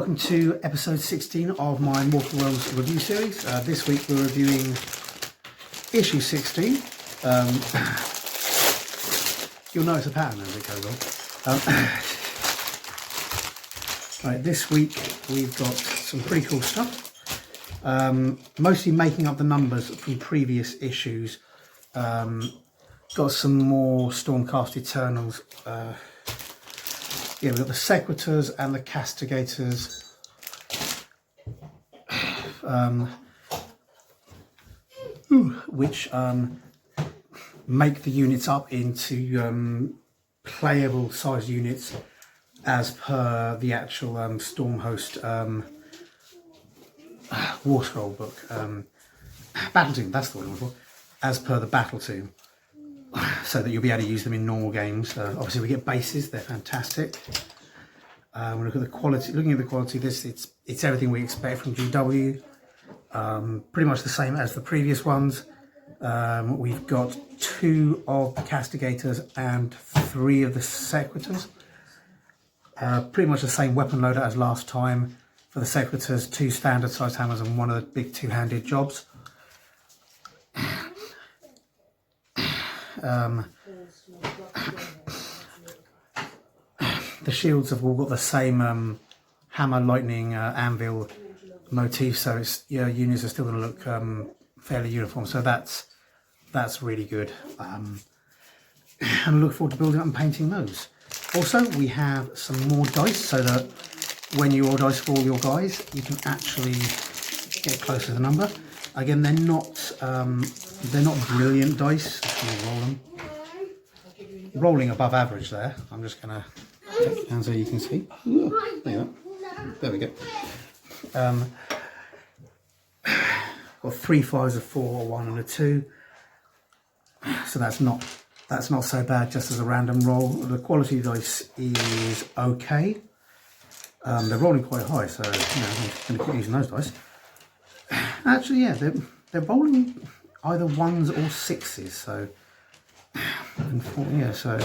welcome to episode 16 of my Wharfs Falls review series. This week we're reviewing issue 16. You'll notice a pattern as it goes on. Right, this week we've got some pretty cool stuff. Mostly making up the numbers from previous issues. Got some more Stormcast Eternals. Yeah, we've got the Sequitors and the Castigators. Which make the units up into playable size units as per the actual Stormhost War Scroll book. Battle Tomb, that's the one I'm looking for. As per the Battle Tomb. So that you'll be able to use them in normal games. Obviously we get bases, they're fantastic. We'll look at the quality. Looking at the quality of this, it's everything we expect from GW. Pretty much the same as the previous ones. We've got 2 of the Castigators and 3 of the Sequitors. Pretty much the same weapon loader as last time. For the Sequitors, 2 standard sized hammers and 1 of the big 2-handed jobs. The shields have all got the same hammer, lightning, anvil motif, so it's, your units are still going to look fairly uniform. So that's really good. And I look forward to building up and painting those. Also, we have some more dice, so that when you roll dice for all your guys, you can actually get close to the number. Again, they're not brilliant dice. Roll them. Rolling above average there. I'm just gonna take it down so you can see. There we go. Got 3 5s, a 4, a 1 and a 2. So that's not so bad just as a random roll. The quality of dice is okay. They're rolling quite high, so I'm going to keep using those dice. Actually, yeah, they're rolling either 1s or 6s, so and 4, yeah, so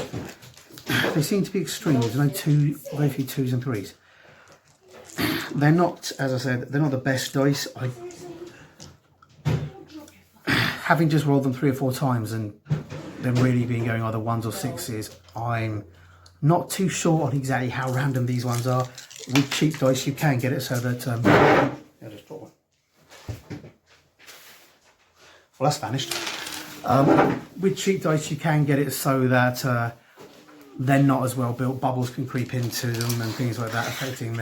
they seem to be extreme. There's no very few 2s and 3s. They're not, as I said, they're not the best dice. Having just rolled them 3 or 4 times and them really being going either 1s or 6s, I'm not too sure on exactly how random these ones are. With cheap dice, you can get it so that I'll just drop one. Well, that's vanished. With cheap dice, you can get it so that they're not as well built. Bubbles can creep into them and things like that, affecting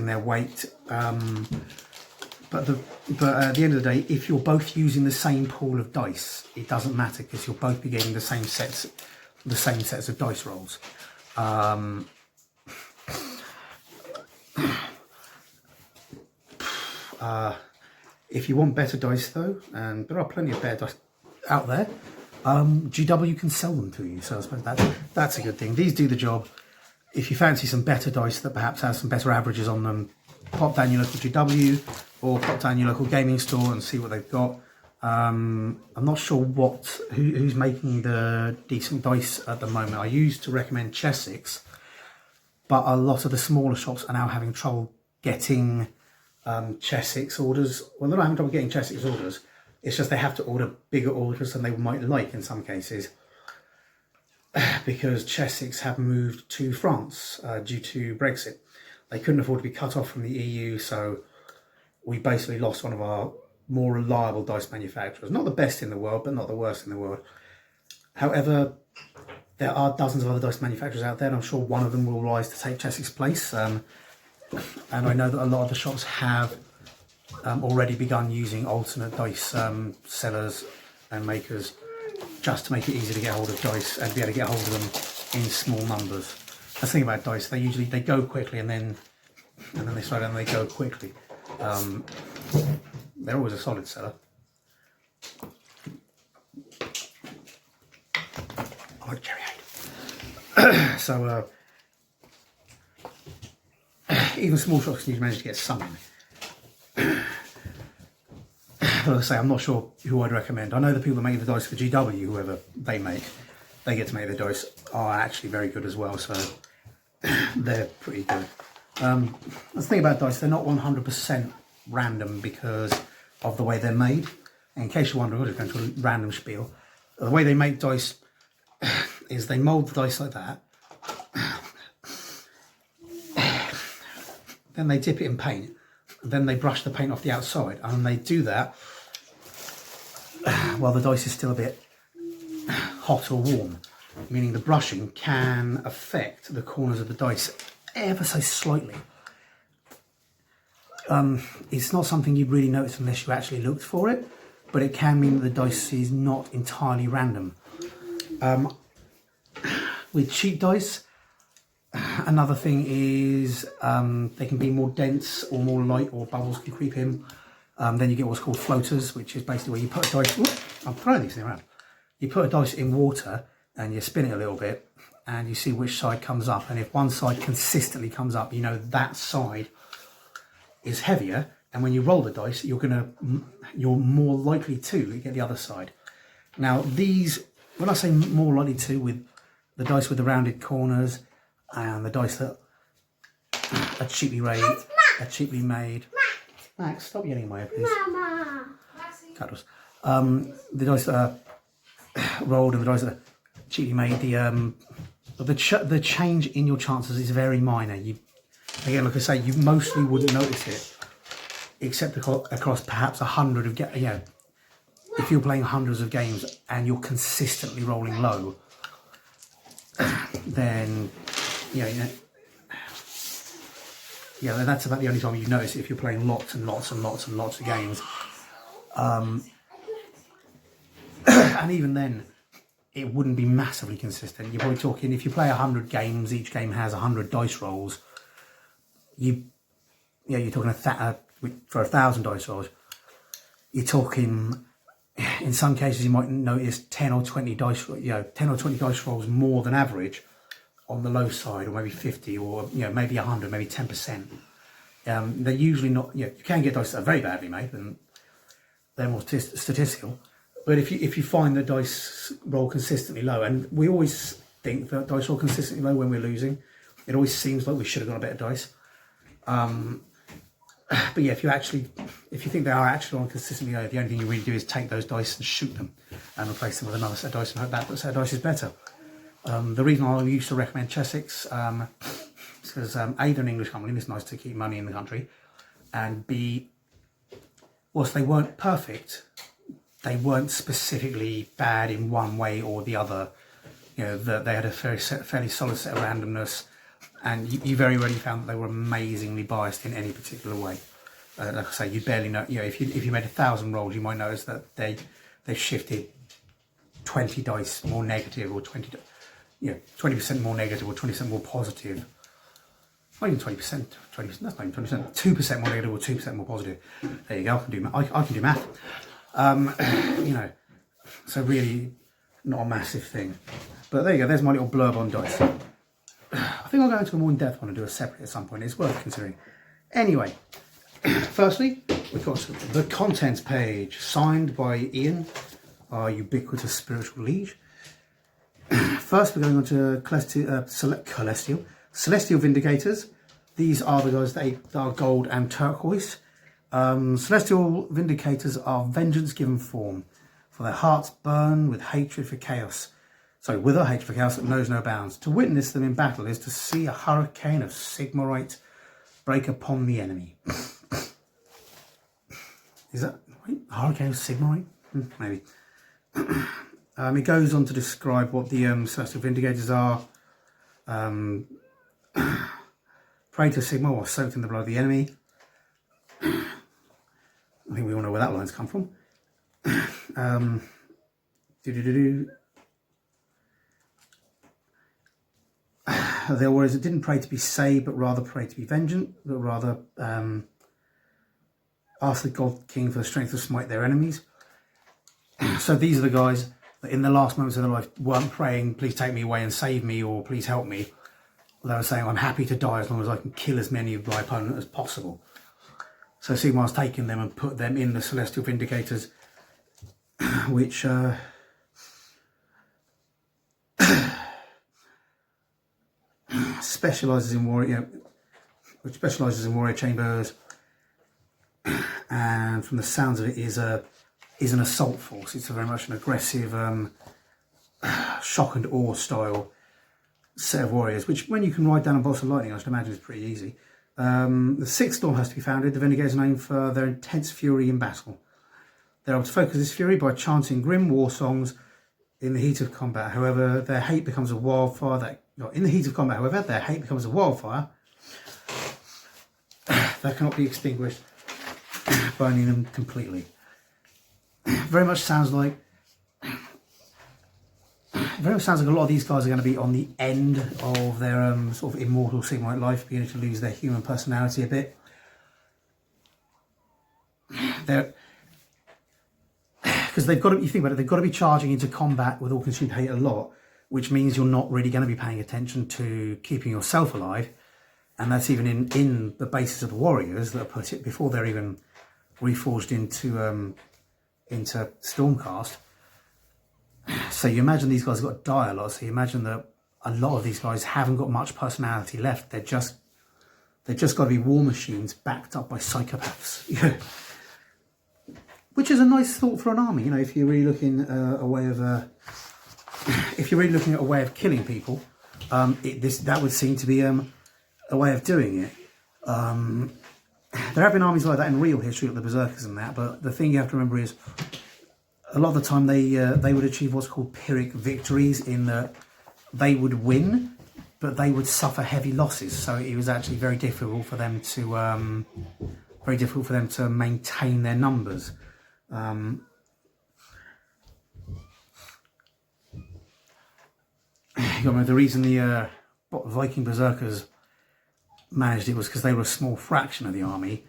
their weight. But at the end of the day, if you're both using the same pool of dice, it doesn't matter because you'll both be getting the same sets of dice rolls. If you want better dice though, and there are plenty of better dice out there, GW can sell them to you, so I suppose that's a good thing. These do the job. If you fancy some better dice that perhaps has some better averages on them, pop down your local GW or pop down your local gaming store and see what they've got. I'm not sure who's making the decent dice at the moment. I used to recommend Chessex, but a lot of the smaller shops are now having trouble getting Chessex orders. Well, they're not having trouble getting Chessex orders. It's just they have to order bigger orders than they might like in some cases, because Chessex have moved to France due to Brexit. They couldn't afford to be cut off from the EU, so we basically lost one of our more reliable dice manufacturers. Not the best in the world, but not the worst in the world. However, there are dozens of other dice manufacturers out there, and I'm sure one of them will rise to take Chessex's place. And I know that a lot of the shops have already begun using alternate dice sellers and makers just to make it easy to get hold of dice and be able to get hold of them in small numbers. That's the thing about dice, they go quickly and then they slow down and they go quickly. They're always a solid seller. I like cherry aid. So even small shops can usually manage to get some. Like I say, I'm not sure who I'd recommend. I know the people that make the dice for GW, whoever they get to make the dice, are actually very good as well, so they're pretty good. The thing about dice, they're not 100% random because of the way they're made. And in case you're wondering, we're just going to a random spiel. The way they make dice is they mould the dice like that. Then they dip it in paint. Then they brush the paint off the outside. And they do that while the dice is still a bit hot or warm. Meaning the brushing can affect the corners of the dice ever so slightly. It's not something you'd really notice unless you actually looked for it, but it can mean that the dice is not entirely random. With cheap dice, another thing is they can be more dense or more light, or bubbles can creep in. Then you get what's called floaters, which is basically where you put a dice. I'm throwing these things around. You put a dice in water and you spin it a little bit and you see which side comes up. And if one side consistently comes up, you know that side is heavier. And when you roll the dice, you're more likely to get the other side. Now these, when I say more likely to, with the dice with the rounded corners and the dice that are cheaply made. Max, stop yelling in my ear, please. Mama. Cuddles. The dice that are rolled and the dice that are cheaply made, the change in your chances is very minor. Again, like I say, you mostly wouldn't notice it, except across perhaps 100 of if you're playing hundreds of games and you're consistently rolling low, then that's about the only time you notice it, if you're playing lots and lots and lots and lots of games. And even then, it wouldn't be massively consistent. You're probably talking, if you play 100 games, each game has 100 dice rolls. You're talking for 1,000 dice rolls. You're talking, in some cases, you might notice 10 or 20 dice rolls more than average on the low side, or maybe 50, or maybe 100, maybe 10%. They're usually not. You can get dice that are very badly made, and they're more statistical. But if you find that dice roll consistently low, and we always think that dice roll consistently low when we're losing, it always seems like we should have got a better dice. But yeah, if you think they are actually rolling consistently low, the only thing you really do is take those dice and shoot them and replace them with another set of dice and hope that set of dice is better. The reason I used to recommend Chessex is because A, they're an English company, and it's nice to keep money in the country, and B, whilst they weren't perfect, they weren't specifically bad in one way or the other. They had a fairly solid set of randomness, and you very rarely found that they were amazingly biased in any particular way. Like I say, you barely know. If you made 1,000 rolls, you might notice that they shifted 20 dice more negative, or 20% more negative, or 20% more positive. Not even 20%. 20%. That's not even 20%. 2% more negative, or 2% more positive. There you go. I can do math. So really not a massive thing. But there you go. There's my little blurb on dice. I think I'll go into a more in-depth one and do a separate at some point. It's worth considering. Anyway, firstly, we've got the contents page, signed by Ian, our ubiquitous spiritual liege. First, we're going on to Celestial Vindicators. These are the guys that are gold and turquoise. Celestial Vindicators are vengeance given form, for their hearts burn with hatred for chaos. So with a hatred for chaos that knows no bounds. To witness them in battle is to see a hurricane of Sigmarite break upon the enemy. Is that right? A hurricane of Sigmarite? Maybe. It goes on to describe what the Celestial Vindicators are. Pray to Sigmar or soaked in the blood of the enemy. I think we all know where that line's come from. Their words, it didn't pray to be saved, but rather pray to be vengeant, but rather ask the God King for the strength to smite their enemies. So these are the guys that in the last moments of their life weren't praying, please take me away and save me, or please help me. They were saying, I'm happy to die as long as I can kill as many of my opponents as possible. So Sigmar's taken them and put them in the Celestial Vindicators, which specialises in war. which specialises in warrior chambers, and from the sounds of it is an assault force. It's very much an aggressive, shock and awe style set of warriors, which when you can ride down a boss of lightning, I should imagine is pretty easy. The sixth storm has to be founded. The Renegades are known for their intense fury in battle. They're able to focus this fury by chanting grim war songs in the heat of combat. However, their hate becomes a wildfire that cannot be extinguished, burning them completely. Very much sounds like a lot of these guys are going to be on the end of their sort of immortal Sigmarite life, beginning to lose their human personality a bit. Because they've got to, you think about it, they've got to be charging into combat with all-consumed hate a lot, which means you're not really going to be paying attention to keeping yourself alive, and that's even in the basis of the warriors that are put it before they're even reforged into Stormcast. So you imagine these guys have got to die a lot. So you imagine that a lot of these guys haven't got much personality left. They've just got to be war machines backed up by psychopaths. Which is a nice thought for an army. You know, if you're really looking at a way of killing people, that would seem to be a way of doing it. There have been armies like that in real history, like the Berserkers and that. But the thing you have to remember is, a lot of the time they would achieve what's called Pyrrhic victories, in that they would win, but they would suffer heavy losses. So it was actually very difficult for them to maintain their numbers. You know, the reason the Viking Berserkers managed it was because they were a small fraction of the army,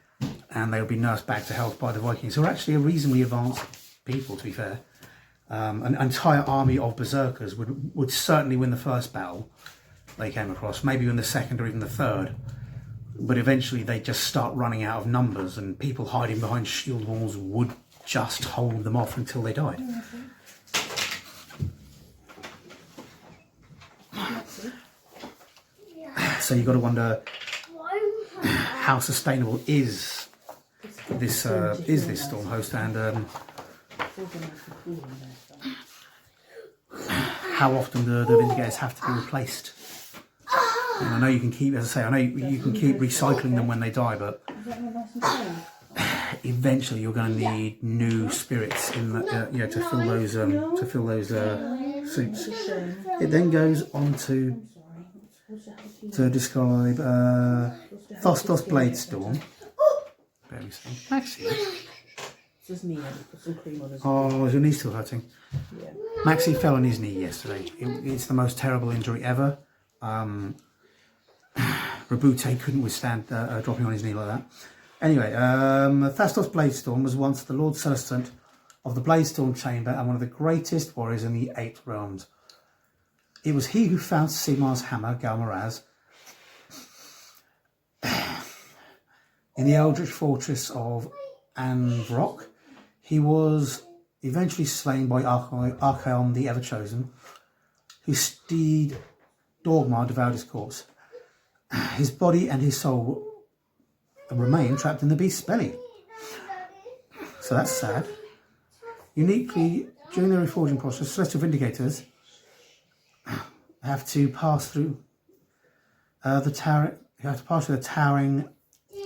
and they would be nursed back to health by the Vikings, who are actually a reasonably advanced people, to be fair. An entire army of berserkers would certainly win the first battle they came across, maybe win the second or even the third, but eventually they just start running out of numbers, and people hiding behind shield walls would just hold them off until they died. So you've got to wonder, how sustainable is this storm host, and how often do the Vindigators have to be replaced? And I know you can keep, as I say, I know you can keep recycling them when they die, but eventually you're going to need new spirits in the, to fill those suits. It then goes on to describe Thostos Bladestorm. Bear with me. Maxie. Oh, is your knee still hurting? Yeah. Maxie fell on his knee yesterday. It's the most terrible injury ever. Rabute couldn't withstand dropping on his knee like that. Anyway, Thastos Bladestorm was once the Lord Celestant of the Bladestorm Chamber and one of the greatest warriors in the 8 realms. It was he who found Sigmar's hammer, Galmaraz, in the eldritch fortress of Anvrok. He was eventually slain by Archaon the Ever-Chosen, whose steed Dorgmar devoured his corpse. His body and his soul remain trapped in the beast's belly. So that's sad. Uniquely, during the reforging process, Celestial Vindicators have to pass through the towering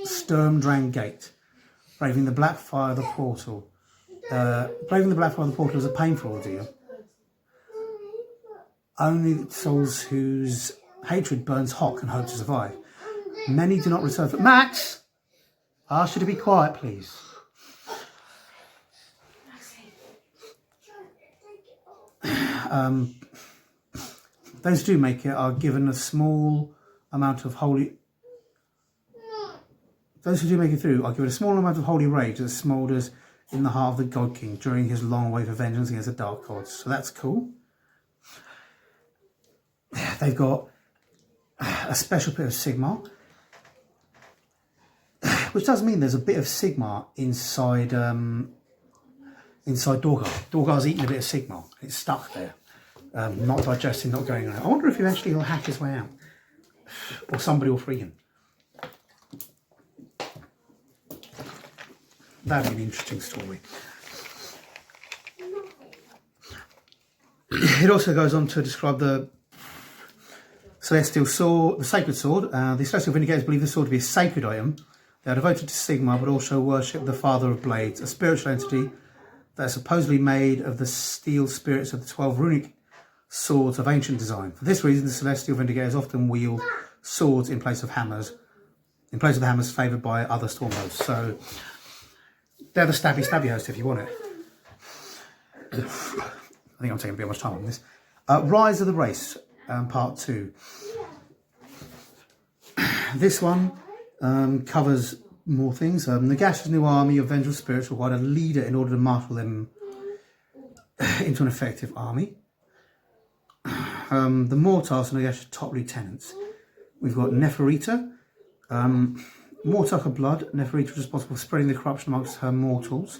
Sturmdrang Gate, braving the black fire of the portal. Braving the black fire of the portal is a painful ordeal. Only souls whose hatred burns hot can hope to survive. Many do not return. Max, I ask you to be quiet, please. Those who do make it are given a small amount of holy. Those who do make it through are given a small amount of holy rage that smoulders in the heart of the God King during his long wave of vengeance against the Dark Gods. So that's cool. They've got a special bit of Sigmar, which does mean there's a bit of Sigmar inside Dorgar. Dorgar's eating a bit of Sigmar. It's stuck there, not digesting, not going around. I wonder if eventually he'll hack his way out, or somebody will free him. that'd be an interesting story. It also goes on to describe the celestial sword, the sacred sword. The celestial vindicators believe the sword to be a sacred item. They are devoted to Sigma, but also worship the Father of Blades, a spiritual entity that is supposedly made of the steel spirits of the 12 runic swords of ancient design. For this reason, the celestial vindicators often wield swords in place of hammers, in place of the hammers favoured by other storm hosts. So they're the stabby host if you want it. I think I'm taking a bit much time on this. Rise of the Race, part 2. This one covers more things. Nagash's new army of vengeful spirits required a leader in order to marshal them into an effective army. The Mortars are Nagash's top lieutenants. We've got Neferita. Mortar of Blood. Neferita was responsible for spreading the corruption amongst mortals.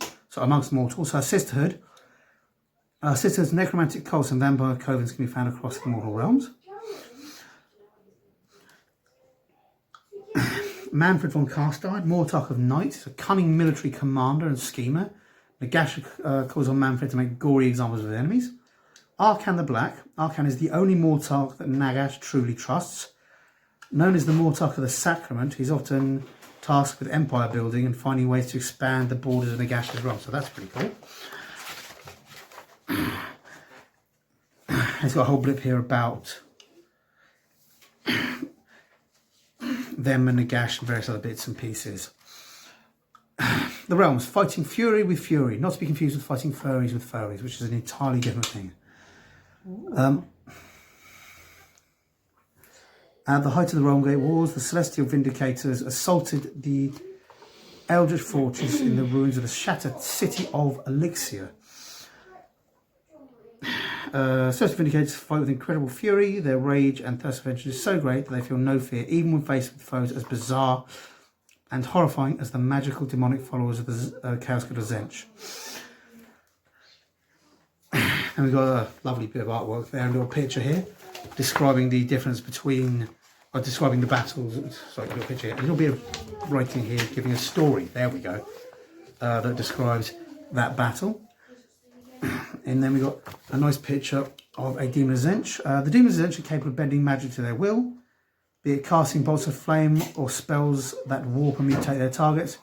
Her sisterhood's necromantic cults and vampire covens can be found across the mortal realms. Manfred von Karstein, Mortarch of Night, is a cunning military commander and schemer. Nagash calls on Manfred to make gory examples of his enemies. Arkan the Black. Arkan is the only Mortarch that Nagash truly trusts. Known as the Mortarch of the Sacrament, he's often tasked with empire building and finding ways to expand the borders of Nagash's realm, so that's pretty cool. It's got a whole blip here about them and Nagash and various other bits and pieces. The realms, fighting fury with fury, not to be confused with fighting furries with furries, which is an entirely different thing. At the height of the Realm Gate Wars, the Celestial Vindicators assaulted the Eldritch Fortress in the ruins of the shattered city of Elixir. Celestial Vindicators fight with incredible fury. Their rage and thirst for vengeance is so great that they feel no fear, even when faced with foes as bizarre and horrifying as the magical demonic followers of the Chaos God of Zench. And we've got a lovely bit of artwork there, a little picture here describing the difference between, or describing the battles. Sorry, a little picture here. A little bit of writing here giving a story. There we go. That describes that battle. And then we got a nice picture of a Demon of Zench. The Demons of Zench are capable of bending magic to their will, be it casting bolts of flame or spells that warp and mutate their targets.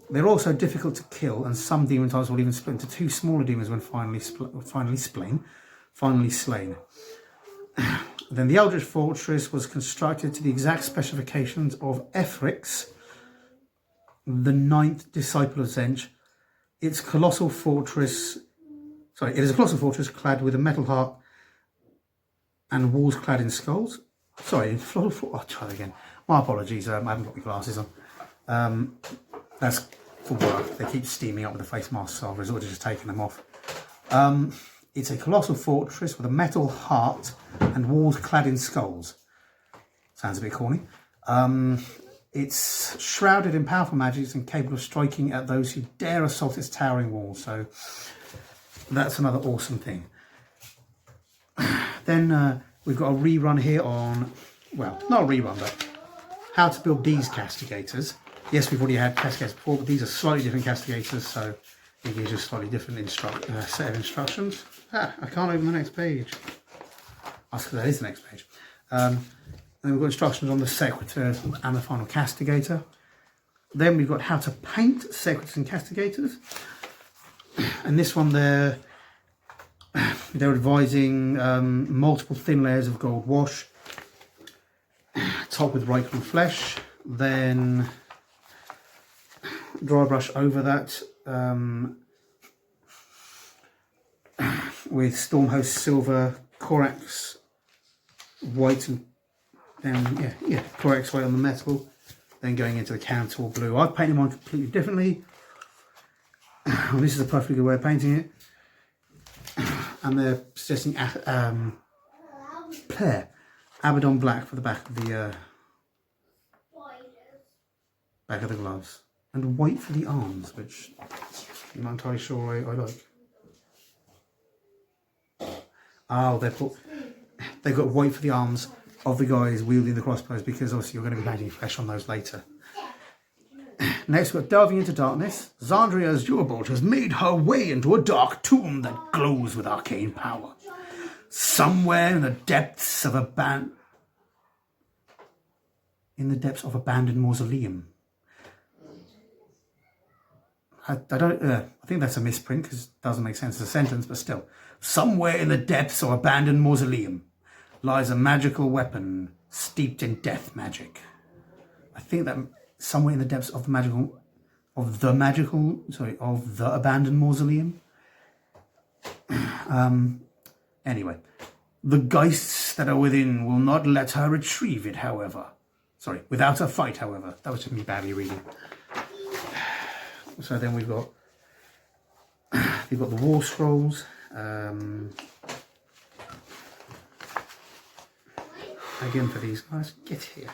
They're also difficult to kill, and some demon types will even split into two smaller demons when finally slain. Then the Eldritch Fortress was constructed to the exact specifications of Ethrix, the 9th disciple of Zench. It is a colossal fortress clad with a metal heart and walls clad in skulls. I'll try that again. My apologies, I haven't got my glasses on. That's for work. They keep steaming up with the face masks, so I've resorted to just taking them off. It's a colossal fortress with a metal heart and walls clad in skulls. Sounds a bit corny. It's shrouded in powerful magics and capable of striking at those who dare assault its towering walls. So that's another awesome thing. Then we've got a rerun here on, well, not a rerun, but how to build these castigators. Yes, we've already had castigators before, but these are slightly different castigators, so it gives you a slightly different set of instructions. I can't open the next page. That's because that is the next page. And then we've got instructions on the Sequitors and the final castigator. Then we've got how to paint Sequitors and castigators. And this one they're advising multiple thin layers of gold wash, top with Reichel flesh, then dry brush over that with Stormhost silver, Corax white, and then Corax white on the metal, then going into the Cantor blue. I've painted mine completely differently. Well, this is a perfectly good way of painting it, and they're suggesting Abaddon black for the back of the gloves, and white for the arms, which I'm not entirely sure I like. Oh, they've got white for the arms of the guys wielding the crossbows, because obviously you're going to be painting flesh on those later. Next, we've got Delving into Darkness. Xandria's Jewelbolt has made her way into a dark tomb that glows with arcane power. Somewhere in the depths of abandoned mausoleum. I think that's a misprint because it doesn't make sense as a sentence, but still. Somewhere in the depths of abandoned mausoleum lies a magical weapon steeped in death magic. I think that somewhere in the depths of the abandoned mausoleum. Anyway, the geists that are within will not let her retrieve it, however. Sorry, without a fight, however. That was just me badly reading. So then we've got the War Scrolls. Again for these guys, get here.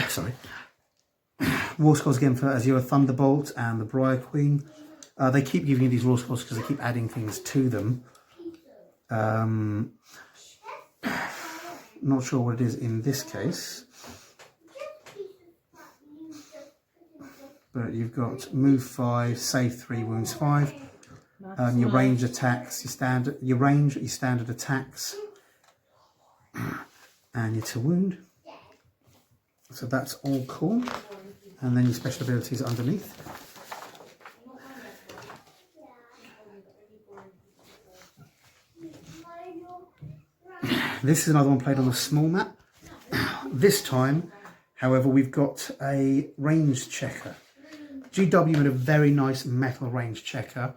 Sorry. War Scrolls again for Azure Thunderbolt and the Briar Queen. They keep giving you these War Scrolls because they keep adding things to them. Not sure what it is in this case. But you've got move 5, save 3, wounds 5. Your range attacks, your standard attacks, and your to wound. So that's all cool. And then your special abilities underneath. This is another one played on a small map. This time, however, we've got a range checker. GW made a very nice metal range checker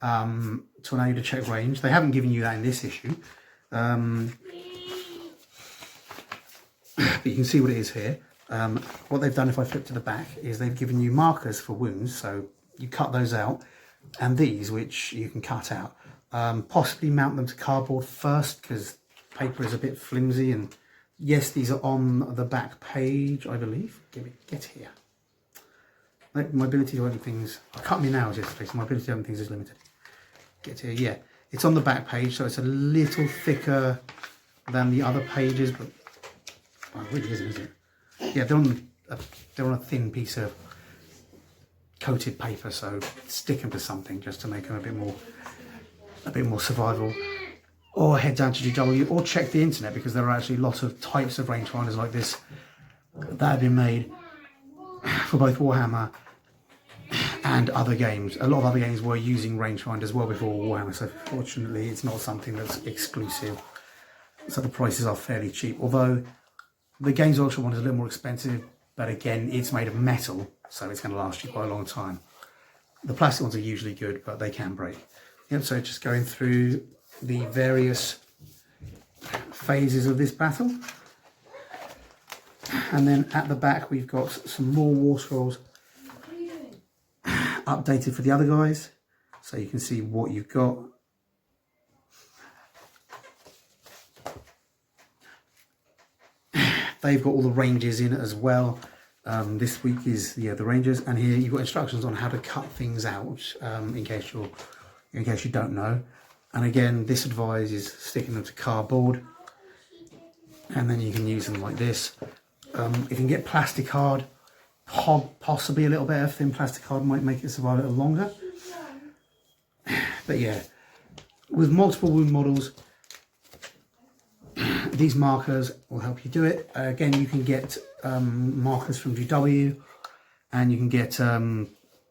to allow you to check range. They haven't given you that in this issue. But you can see what it is here. What they've done, if I flip to the back, is they've given you markers for wounds. So you cut those out. And these, which you can cut out. Possibly mount them to cardboard first, because paper is a bit flimsy. And yes, these are on the back page, I believe. Get here. My ability to open things, cut me now yesterday, so my ability to open things is limited. Get here, yeah. It's on the back page, so it's a little thicker than the other pages, but well, it really isn't, is it? Yeah, they're on a thin piece of coated paper, so stick them to something just to make them a bit more survival. Or head down to GW, or check the internet, because there are actually lots of types of rangefinders like this that have been made for both Warhammer and other games. A lot of other games were using rangefinders well before Warhammer, so fortunately it's not something that's exclusive. So the prices are fairly cheap, although the Games Workshop one is a little more expensive, but again, it's made of metal, so it's going to last you quite a long time. The plastic ones are usually good, but they can break. Yep, so just going through the various phases of this battle. And then at the back, we've got some more War Scrolls updated for the other guys, so you can see what you've got. They've got all the ranges in it as well. This week is the ranges, and here you've got instructions on how to cut things out in case you don't know. And again, this advises sticking them to cardboard, and then you can use them like this. If you can get plastic card, possibly a little better. Thin plastic card might make it survive a little longer. But yeah, with multiple wound models, these markers will help you do it. Again, you can get markers from GW, and you can get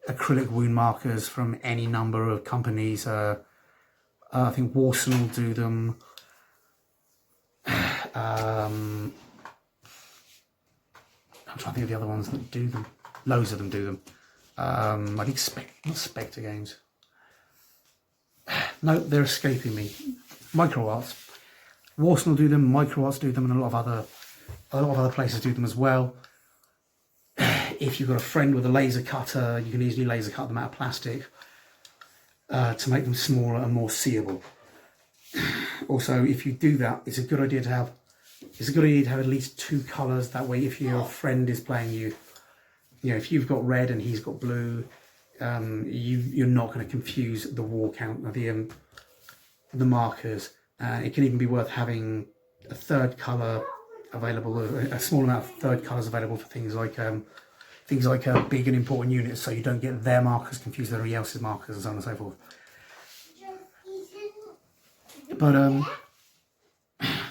acrylic wound markers from any number of companies. I think Warson will do them. I'm trying to think of the other ones that do them. Loads of them do them. I think not Spectre Games. No, they're escaping me. MicroArts. Warson will do them. MicroArts do them, and a lot of other places do them as well. If you've got a friend with a laser cutter, you can easily laser cut them out of plastic to make them smaller and more seeable. Also, if you do that, it's a good idea to have at least 2 colours. That way, if your friend is playing you, if you've got red and he's got blue, you're not going to confuse the war count, the markers, It can even be worth having a third colour available, a small amount of third colours available for things like big and important units, so you don't get their markers confused with everybody else's markers and so on and so forth. But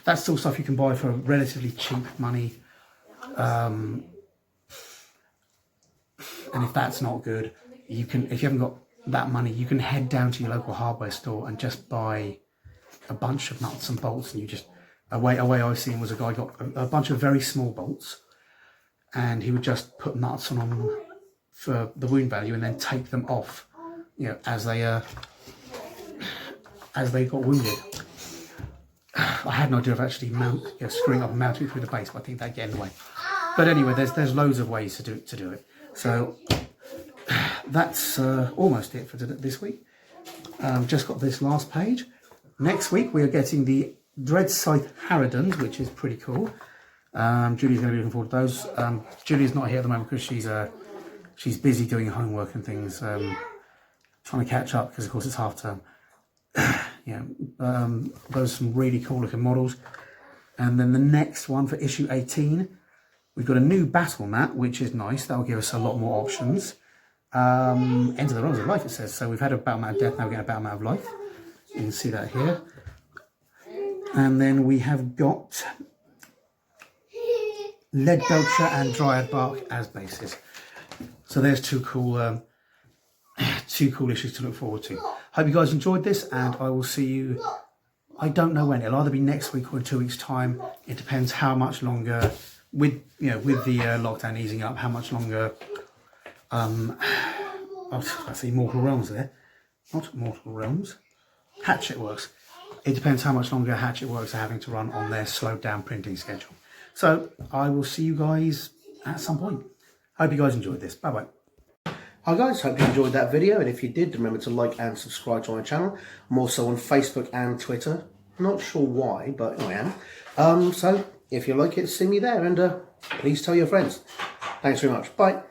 that's still stuff you can buy for relatively cheap money. And if that's not good, you can, if you haven't got that money, you can head down to your local hardware store and just buy a bunch of nuts and bolts. And you just, a way I've seen was a guy got a bunch of very small bolts, and he would just put nuts on them for the wound value and then take them off, you know, as they got wounded. I had no idea of actually screwing up and mounting it through the base, but I think that'd get in the way. But anyway, there's loads of ways to do it. So that's almost it for this week. Just got this last page. Next week we are getting the Dread Scythe Harridans, which is pretty cool. Julie's going to be looking forward to those. Julie's not here at the moment because she's busy doing homework and things, trying to catch up because of course it's half term. Yeah, those are some really cool looking models. And then the next one for issue 18, we've got a new battle mat, which is nice. That'll give us a lot more options. Enter the Realms of Life, it says. So we've had a battle mat of death, now we're getting a battle mat of life. You can see that here. And then we have got Lead Belcher and Dryad Bark as bases. So there's two cool issues to look forward to. Hope you guys enjoyed this, and I will see you, I don't know when, it'll either be next week or in 2 weeks time. It depends how much longer, with the lockdown easing up, how much longer I see Mortal Realms there, not Mortal Realms, Hatchet Works. It depends how much longer Hatchet Works are having to run on their slowed down printing schedule. So I will see you guys at some point. Hope you guys enjoyed this. Bye bye. Hi guys, hope you enjoyed that video, and if you did, remember to like and subscribe to my channel. I'm also on Facebook and Twitter. Not sure why, but I am. So if you like it, see me there, and please tell your friends. Thanks very much. Bye.